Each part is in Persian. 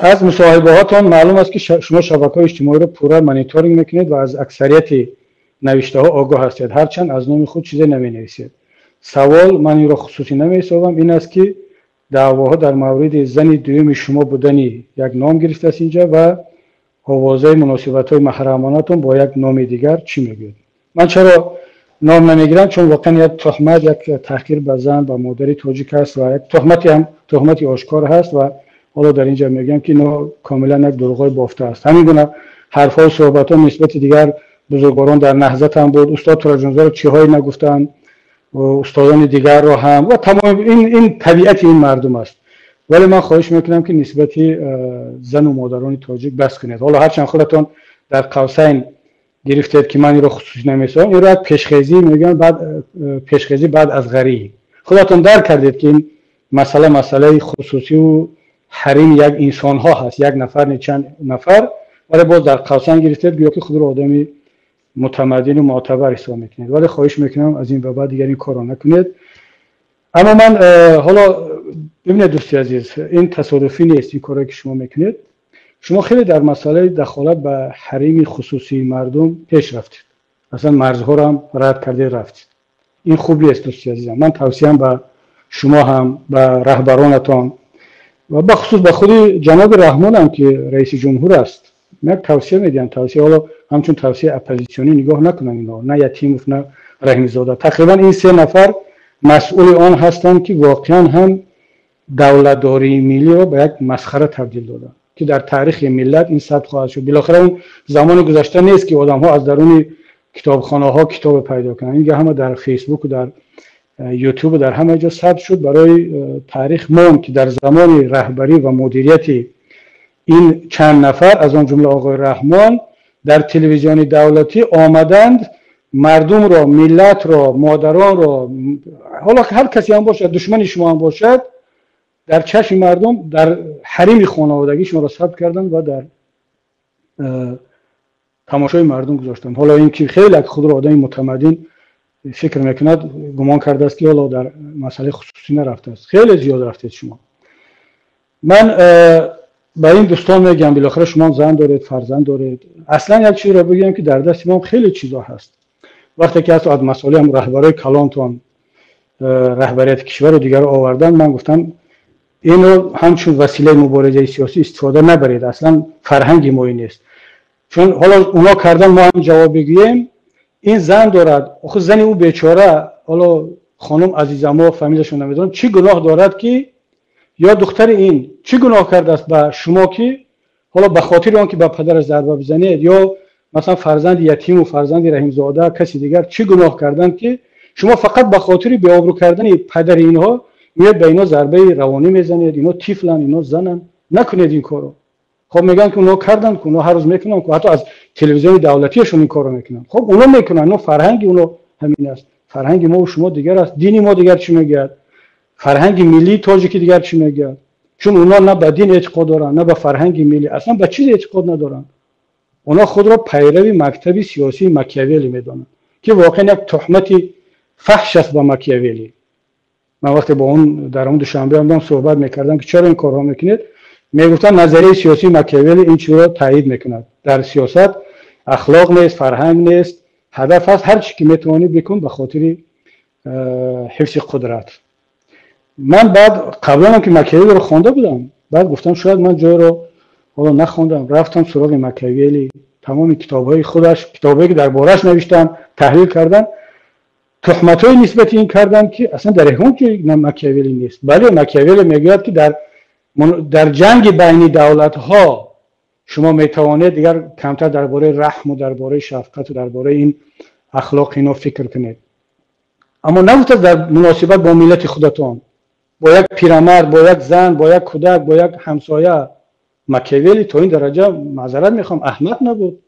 از مصاحبه هاتون معلوم است که شما شبکه‌های اجتماعی رو پورا مانیتورینگ میکنید و از اکثریت نوشته ها آگاه هستید، هرچند از نام خود چیزی نمینویسید. سوال من این را خصوصی نمی‌حسابم، این است که دعواها در مورد زن دوم شما بودنی یک نام گرفته است اینجا و آوازه مناسبت‌های محرمانه‌تون با یک نام دیگر چی میگید؟ من چرا نام نمیگیرم؟ چون واقعا یک تهمت، یک تحقیر به زن و مادر تاجیک است و یک تهمتی آشکار هست و حالا در اینجا میگم که اینا کاملا یک دروغ بافته است. همین گونه حرف‌ها و صحبت‌ها نسبت دیگر بزرگواران در نهضت هم بود، استاد تراجنزاد چی‌هایی نگفتن و استادان دیگر رو هم و تمام این طبیعت این مردم است. ولی من خواهش میکنم که نسبت زن و مادران تاجیک بس کنید. حالا هرچند خودتون در قوسین گرفتید که من این رو خصوصی نمی‌سازم، این رو پیشخیزی میگم، بعد پیشخیزی بعد از غری خودتون درک کردید که این مسئله خصوصی و حریم یک انسان ها هست، یک نفر نه چند نفر، ولی باز در قوسین گرفتید بیا که خود رو آدمی متمدن و معتبر حساب میکنید. ولی خواهش میکنم از این به بعد دیگر این کارو نکنید. اما من حالا ببینید دوستی عزیز، این تصادفی نیست این کاری که شما میکنید. شما خیلی در مسئله دخالت به حریم خصوصی مردم پیش رفتید، اصلا مرزها رو هم رد کرده رفتید. این خوب نیست دوستی عزیزم. من توصیهم به شما هم، به رهبرانتان و بخصوص به خود جناب رحمان هم که رئیس جمهور است، من توصیه میدم، توصیه حالا همچون توصیه اپوزیسیونی نگاه نکنن اینا، نه یتیم نه رحیم زاده. تقریبا این سه نفر مسئول آن هستند که واقعا هم دولتداری ملی رو به یک مسخره تبدیل دادن که در تاریخ ملت این ثبت خواهد شد. بالاخره اون زمان گذشته نیست که آدم ها از درون کتابخانه ها کتاب پیدا کنن، اینجا همه در فیسبوک و در یوتیوب و در همه جا ثبت شد. برای تاریخ مون که در زمان رهبری و مدیریت این چند نفر از آن جمله آقای رحمان در تلویزیون دولتی آمدند مردم را، ملت را، مادران را، حالا هر کسی هم باشد، دشمن شما هم باشد، در چشم مردم در حریم خانوادگیشون را ثبت کردن و در تماشای مردم گذاشتن. حالا این که خیلی خود را آدم متمدن فکر میکند، گمان کرده است که حالا در مسئله خصوصی نرفته است. خیلی زیاد رفتید شما. من با این دوستان میگم بالاخره شما زن دارید، فرزند دارید. اصلا یک چیز را بگم که در دست ما خیلی چیزا هست. وقتی که از مسئله هم رهبرای کلانتون رهبریت کشور و دیگر آوردن، من گفتم اینو همچون وسیله مبارزه سیاسی استفاده نبرید، اصلا فرهنگی ما نیست. چون حالا اونا کردن ما هم جواب بگیم این زن دارد، آخه زن او بیچاره، حالا خانم عزیزم ما فامیلشون نمیدونم چی گناه دارد که، یا دختر این چی گناه کرده است به شما که حالا به خاطر آن که به پدر ضربه بزنید، یا مثلا فرزند یتیم و فرزند رحیم زاده کسی دیگر چی گناه کردن که شما فقط به خاطر بی‌آبرو کردن پدر اینها میاد به اینا ضربه روانی میزنید، اینا طفلن، اینا زنن. نکنید این کارو. خب میگن که اونا کردن، که اونا هر روز میکنن، که حتی از تلویزیون دولتیشون این کارو میکنن. خب اونا میکنن، اونا فرهنگ اونا همین است. فرهنگ ما و شما دیگر است، دین ما دیگر چی میگه، فرهنگ ملی تاجیکی دیگر چی میگه. چون اونا نه به دین اعتقاد دارن، نه به فرهنگ ملی، اصلا به چیز اعتقاد ندارن. اونا خود را پیرو مکتب سیاسی ماکیاولی میدونن که واقعا یک تهمت فحش است با ماکیاولی. من وقتی با اون در اون دوشنبه هم صحبت میکردم که چرا این کارها میکنید، میگفتن نظریه سیاسی ماکیاولی این چیزا رو تایید میکند. در سیاست اخلاق نیست، فرهنگ نیست، هدف است هر چی که میتونی بکن به خاطر حفظ قدرت. من بعد قبلا هم که ماکیاولی رو خوانده بودم، بعد گفتم شاید من جای رو حالا نخوندم، رفتم سراغ ماکیاولی، تمام کتاب‌های خودش، کتابایی که دربارش نوشتم تحلیل کردم، تهمت‌های نسبت این کردم که اصلا در احکام که ماکیاولی نیست. بله ماکیاولی میگوید که در جنگ بین دولت‌ها شما میتوانید دیگر کمتر درباره رحم و درباره شفقت و درباره این اخلاق اینا فکر کنید، اما نگفته در مناسبت با ملت خودتان، با یک پیرمرد، با یک زن، با یک کودک، با یک همسایه. ماکیاولی تا این درجه، معذرت میخوام، احمق نبود،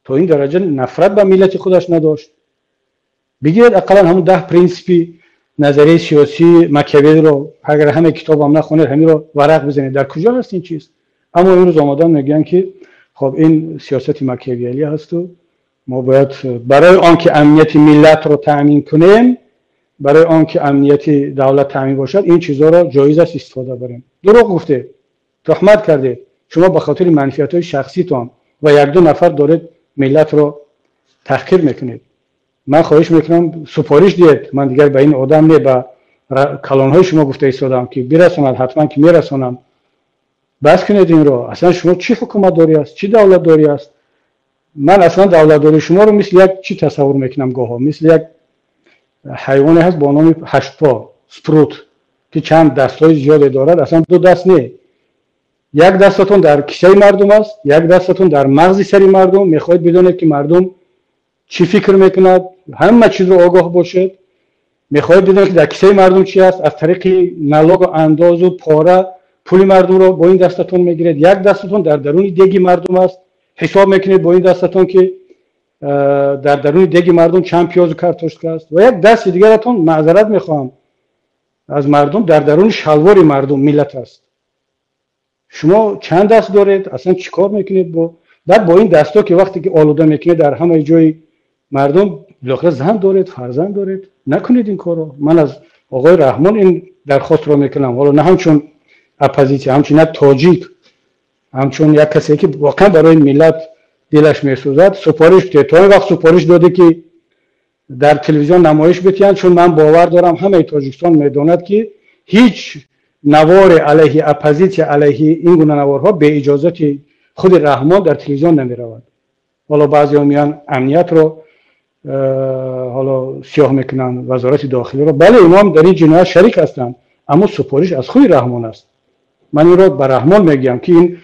تا این درجه نفرت به ملت خودش نداشت. بگید اقلا همون 10 پرینسیپی نظریه سیاسی ماکیاولی رو اگر همه کتاب هم نخونید همین رو ورق بزنید، در کجا هست این چیز؟ اما امروز آمدن میگن که خب این سیاست ماکیاولی هست و ما باید برای آنکه امنیت ملت رو تامین کنیم، برای آنکه امنیت دولت تامین باشد، این چیزها را جایز است استفاده بریم. دروغ گفته، تهمت کرده، شما به خاطر منفعت‌های شخصیتون و یک دو نفر دارید ملت رو تحقیر میکنید. من خواهش میکنم سفارش دید، من دیگر به این آدم نه به کلانهای شما گفته ایستادم که برسوند، حتما که میرسونم. بس کنید این رو. اصلا شما چی حکومت داری است، چی دولت داری است؟ من اصلا دولت داری شما رو مثل یک چی تصور میکنم گاها، مثل یک حیوانی هست با نام 8 پا سپروت که چند دستای زیاد دارد. اصلا دو دست نه، یک دستتون در کیسه مردم است، یک دستتون در مغز سری مردم. میخواید بدونید که مردم چی فکر میکند، همه چیز رو آگاه باشید. میخواید بدونید که در کیسه مردم چی است، از طریق نلاگ و انداز و پاره پول مردم رو با این دستتون میگیرید. یک دستتون در درون دیگ مردم است، حساب میکنید با این دستتون که در درون دیگ مردم چند پیاز و کارتوشک است. و یک دست دیگرتون، معذرت میخوام از مردم، در درون شلوار مردم ملت است. شما چند دست دارید؟ اصلا چیکار میکنید با این دستا که وقتی که آلوده میکنید در همه جای مردم، بالاخره زن دارید، فرزند دارید، نکنید این کارو. من از آقای رحمان این درخواست رو میکنم، حالا نه همچون اپوزیسیون، همچون یک تاجیک، همچون یک کسی که واقعا برای ملت دلش میسوزد، سفارش بده. تا این وقت سفارش داده که در تلویزیون نمایش بتین، چون من باور دارم همه تاجیکستان میداند که هیچ نوار علیه اپوزیسیون علیه این گونه نوارها به اجازت خود رحمان در تلویزیون نمی رود. حالا بعضی میان امنیت رو حالا سیاه میکنن، وزارت داخلی رو، بله اینا هم در این جنایت شریک هستند، اما سفارش از خود رحمان است. من این رو به رحمان میگم که این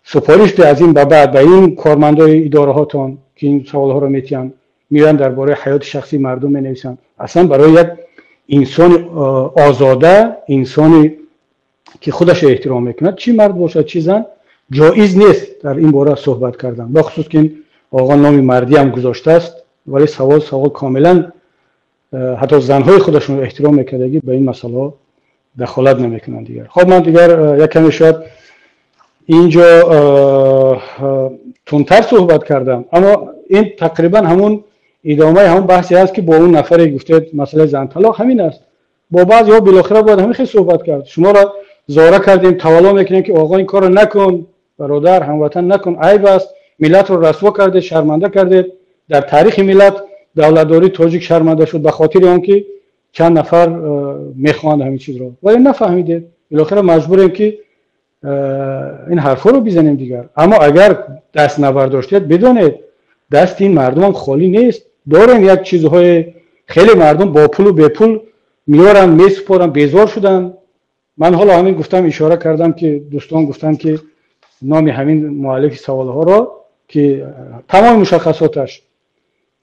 سفارش ده از این به بعد به این کارمندای اداره هاتون که این سوال ها رو میرن درباره حیات شخصی مردم مینویسن. اصلا برای یک انسان آزاده، انسانی که خودش احترام میکند، چی مرد باشد چی زن، جایز نیست در این باره صحبت کردن. بخصوص که این آقا نام مردی هم گذاشته است، ولی سوال کاملا حتی زنهای خودشون رو احترام میکردگی به این مسئله دخالت نمیکنن دیگر. خب من دیگر یک کمی شاید اینجا تندتر صحبت کردم، اما این تقریبا همون ادامه همون بحثی هست که با اون نفر گفتید مسئله زن طلاق همین است. با بعضی ها بالاخره باید همین خیلی صحبت کرد. شما را زاره کردیم، تولا میکنیم که آقا این کارو نکن، برادر هموطن نکن، عیب است، ملت رو رسوا کرده، شرمنده کرده. در تاریخ ملت دولتداری تاجیک شرمنده شد به خاطر آنکه چند نفر میخواند همین چیز رو، ولی نفهمیده. بالاخره مجبوریم که این حرفا رو بزنیم دیگر. اما اگر دست نبرداشتید بدونید دست این مردم هم خالی نیست. دارن یک چیزهای خیلی مردم با پول و بی پول میارن میسپارن، بیزار شدن. من حالا همین گفتم، اشاره کردم که دوستان گفتن که نام همین مؤلف سوالها را که تمام مشخصاتش.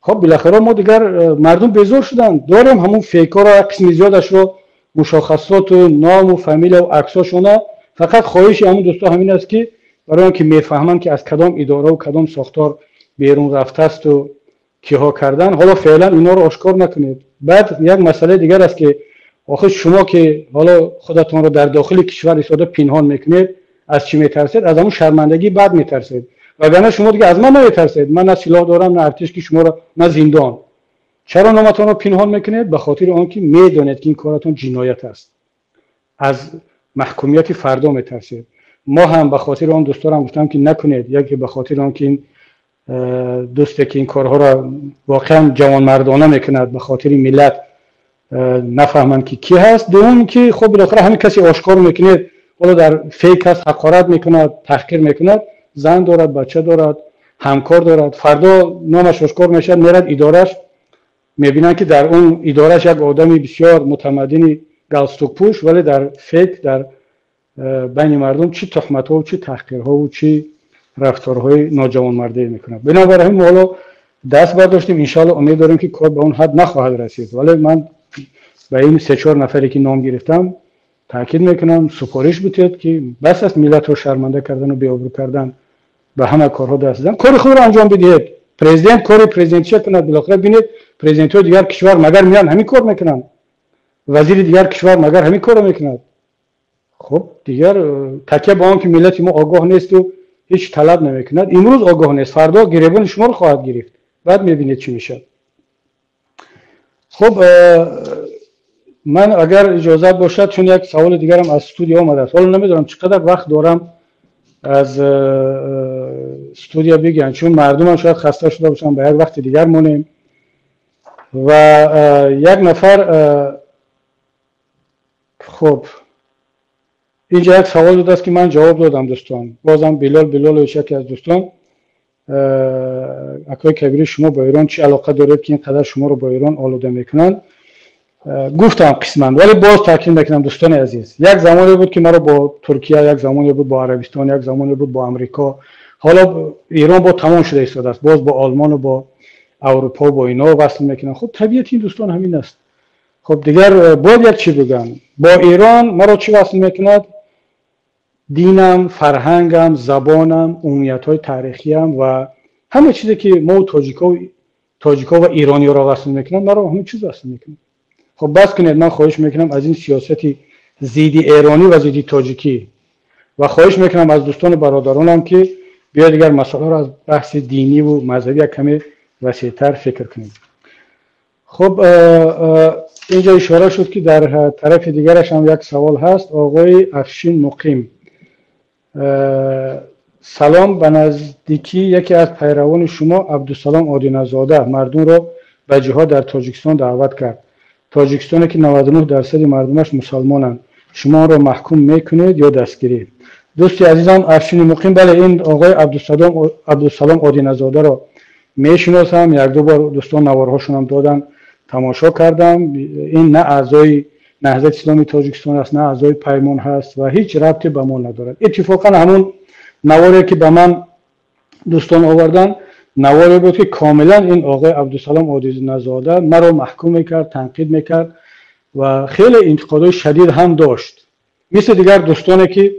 خب بالاخره ما دیگر مردم بیزار شدن، داریم همون فیکا را قسم زیادش رو مشخصات و نام و فامیل و عکساشونه. فقط خواهش همون دوستا همین است که برای اینکه میفهمن که از کدام اداره و کدام ساختار بیرون رفته است و کیها کردن، حالا فعلا اینا رو آشکار نکنید. بعد یک مسئله دیگر است که آخه شما که حالا خودتون رو در داخل کشور ایستاده پنهان میکنید، از چی میترسید؟ از همون شرمندگی بعد میترسید. وگرنه شما دیگه از من نمیترسید. من نه سلاح دارم، نه ارتش که شما رو، نه زندان. چرا نامتون رو پنهان میکنید؟ به خاطر آنکه میدونید که این کارتون جنایت است. از محکومیت فردا میترسید. ما هم به خاطر اون دوستان گفتم که نکنید. یکی به خاطر آنکه این دوستی که این کارها را واقعا جوانمردانه میکند به خاطر ملت نفهمن که کی هست. دوم که خب بالاخره همین کسی آشکار میکنه، حالا در فیک هست، حقارت میکند، تحقیر میکند، زن دارد، بچه دارد، همکار دارد، فردا نامش آشکار میشه، میرد ادارش، میبینن که در اون ادارش یک آدمی بسیار متمدنی گلستوک پوش، ولی در فیک در بین مردم چی تهمت ها و چی تحقیرها و چی رفتارهای ناجوانمردانه میکنه. بنابراین ما حالا دست برداشتیم، ان شاءالله امید داریم که کار به اون حد نخواهد رسید. ولی من به این 3-4 نفری که نام گرفتم تاکید میکنم سفارش بدید که بس است ملت رو شرمنده کردن و بی‌آبرو کردن، به همه کارها دست دادن. کار خود رو انجام بدید. پرزیدنت کاری پرزیدنت کند، بالاخره ببینید پرزیدنت های دیگر کشور مگر میان همین کار میکنن، وزیر دیگر کشور مگر همین کارو میکند. خب دیگر تکیه به آن که ملت ما آگاه نیست و هیچ طلب نمیکند. امروز آگاه نیست، فردا گریبان شما رو خواهد گرفت، بعد میبینید چی میشه. خب من اگر اجازه باشد، چون یک سوال دیگرم از استودیو آمده است، حالا نمیدونم چقدر وقت دارم از استودیا بگن، چون مردم هم شاید خسته شده باشن، به یک وقت دیگر مونیم. و یک نفر خب اینجا یک سوال داده است که من جواب دادم دوستان. بازم بلال و شکی از دوستان، اکای کبیری شما با ایران چی علاقه دارید که اینقدر شما رو با ایران آلوده میکنن؟ گفتم قسما، ولی باز تاکید میکنم دوستان عزیز، یک زمانی بود که ما رو با ترکیه، یک زمانی بود با عربستان، یک زمانی بود با امریکا، حالا ایران با تمام شده ایستاده است، باز با آلمان و با اروپا و با اینا وصل میکنن. خب طبیعت این دوستان همین است. خب دیگر باید یک چی بگم، با ایران ما رو چی وصل میکند؟ دینم، فرهنگم، زبانم، امیت‌های تاریخیم و همه چیزی که ما تاجیکا و ایرانی را وصل میکنن، ما رو همه چیز وصل میکنن. خب بس کنید، من خواهش میکنم از این سیاستی زیدی ایرانی و زیدی تاجیکی و خواهش میکنم از دوستان برادرانم که بیا دیگر مسائل را از بحث دینی و مذهبی یک کمی وسیع‌تر فکر کنیم. خب اینجا اشاره شد که در طرف دیگرش هم یک سوال هست. آقای افشین مقیم: سلام، به نزدیکی یکی از پیروان شما عبدالسلام آدینه‌زاده مردم را به جهاد در تاجیکستان دعوت کرد. تاجیکستانی که 99% مردمش مسلمانند، شما را محکوم میکنید یا دستگیری؟ دوستی عزیزم افشین مقیم، بله این آقای عبدالسلام آدینه‌زاده را میشناسم، یک دو بار دوستان نوارهاشون هم دادن، تماشا کردم. این نه اعضای نهضت اسلامی تاجیکستان است، نه اعضای پیمان هست و هیچ ربطی به ما ندارد. اتفاقا همون نواری که به من دوستان آوردن نواری بود که کاملا این آقای عبدالسلام آدینه‌زاده مرا محکوم میکرد، تنقید میکرد و خیلی انتقادهای شدید هم داشت، مثل دیگر دوستانی که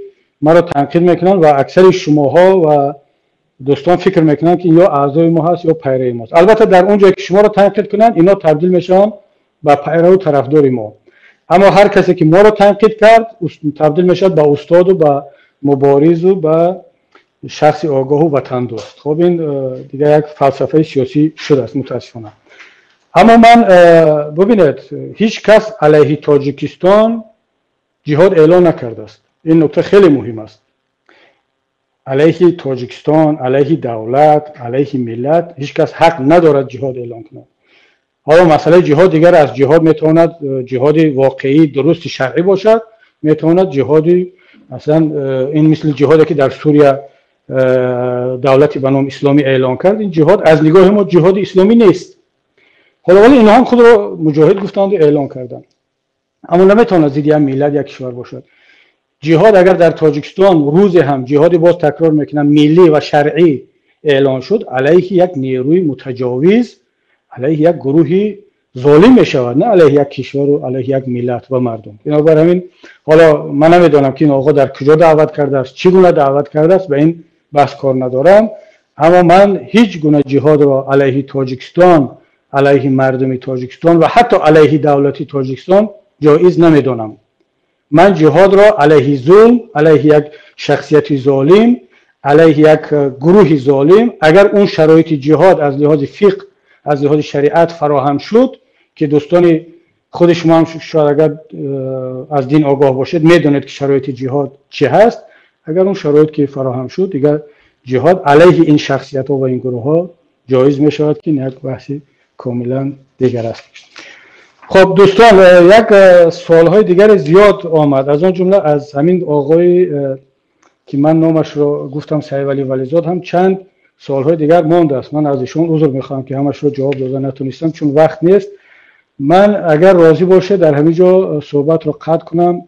مرا تنقید میکنن و اکثر شماها و دوستان فکر میکنن که یا اعضای ما هست یا پیرو ما هست. البته در اونجایی که شما رو تنقید کنن اینا تبدیل میشن به پیرو و طرفدار ما، اما هر کسی که ما رو تنقید کرد تبدیل میشد به استاد و به مبارز و به شخص آگاه و وطن دوست. خب این دیگه یک فلسفه سیاسی شده است متاسفانه. اما من ببینید هیچ کس علیه تاجیکستان جهاد اعلان نکرده است. این نکته خیلی مهم است. علیه تاجیکستان، علیه دولت، علیه ملت هیچ کس حق ندارد جهاد اعلان کند. حالا مسئله جهاد دیگر از جهاد میتواند جهاد واقعی درست شرعی باشد، میتواند جهادی مثلا این مثل جهادی که در سوریه دولتی به نام اسلامی اعلان کرد، این جهاد از نگاه ما جهاد اسلامی نیست. حالا ولی اینها هم خود را مجاهد گفتند و اعلان کردند، اما نمیتواند ضد یک ملت یک کشور باشد. جهاد اگر در تاجیکستان روز هم جهادی باز تکرار میکنم ملی و شرعی اعلان شد، علیه یک نیروی متجاوز، علیه یک گروهی ظالم میشود، نه علیه یک کشور و علیه یک ملت و مردم. بنابراین حالا من نمیدونم که این آقا در کجا دعوت کرده است، چگونه دعوت کرده است، به این بحث کار ندارم، اما من هیچ گونه جهاد را علیه تاجیکستان، علیه مردم تاجیکستان و حتی علیه دولت تاجیکستان جایز نمیدونم. من جهاد را علیه ظلم، علیه یک شخصیت ظالم، علیه یک گروه ظالم، اگر اون شرایط جهاد از لحاظ فقه، از لحاظ شریعت فراهم شد که دوستان خود شما هم شاید اگر از دین آگاه باشید میدونید که شرایط جهاد چه هست، اگر اون شرایط که فراهم شد دیگر جهاد علیه این شخصیت ها و این گروه ها جایز می شود که یک بحثی کاملا دیگر است. خب دوستان یک سوال های دیگر زیاد آمد، از آن جمله از همین آقای که من نامش رو گفتم سعید ولیزاد هم چند سوال های دیگر مانده است. من از ایشون عذر میخوام که همش رو جواب دادن نتونستم چون وقت نیست. من اگر راضی باشه در همین جا صحبت رو قطع کنم،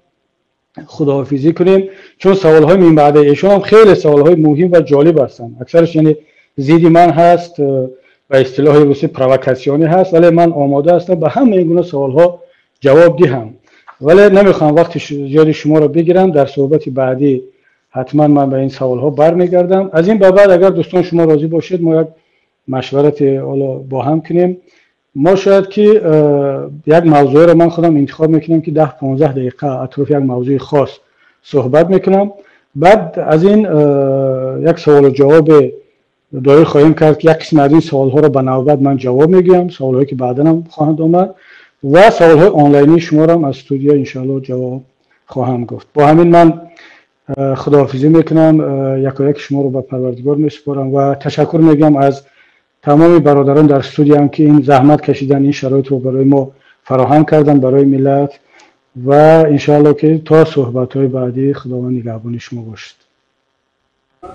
خداحافظی کنیم، چون سوال های من بعد ایشون هم خیلی سوال های مهم و جالب هستن، اکثرش یعنی زیدی من هست و اصطلاح روسی پرووکاسیونی هست، ولی من آماده هستم به همه این گونه سوال ها جواب دهم، ولی نمیخوام وقت زیادی شما رو بگیرم. در صحبت بعدی حتما من به این سوال ها برمیگردم. از این بعد اگر دوستان شما راضی باشید ما یک مشورت با هم کنیم. ما شاید که یک موضوع رو من خودم انتخاب میکنم که 10-15 دقیقه اطراف یک موضوع خاص صحبت میکنم، بعد از این یک سوال و جواب دایر خواهیم کرد که یک قسم از این سوال ها رو به نوبت من جواب میگم، سوال هایی که بعدا هم خواهند آمد و سوال های آنلاینی شما رو هم از استودیو ان شاء الله جواب خواهم گفت. با همین من خداحافظی میکنم، یکایک شما رو به پروردگار میسپارم و تشکر میگم از تمام برادران در استودیو هم که این زحمت کشیدن، این شرایط رو برای ما فراهم کردن برای ملت و انشاءالله که تا صحبت های بعدی خداوند نگهبان شما باشد.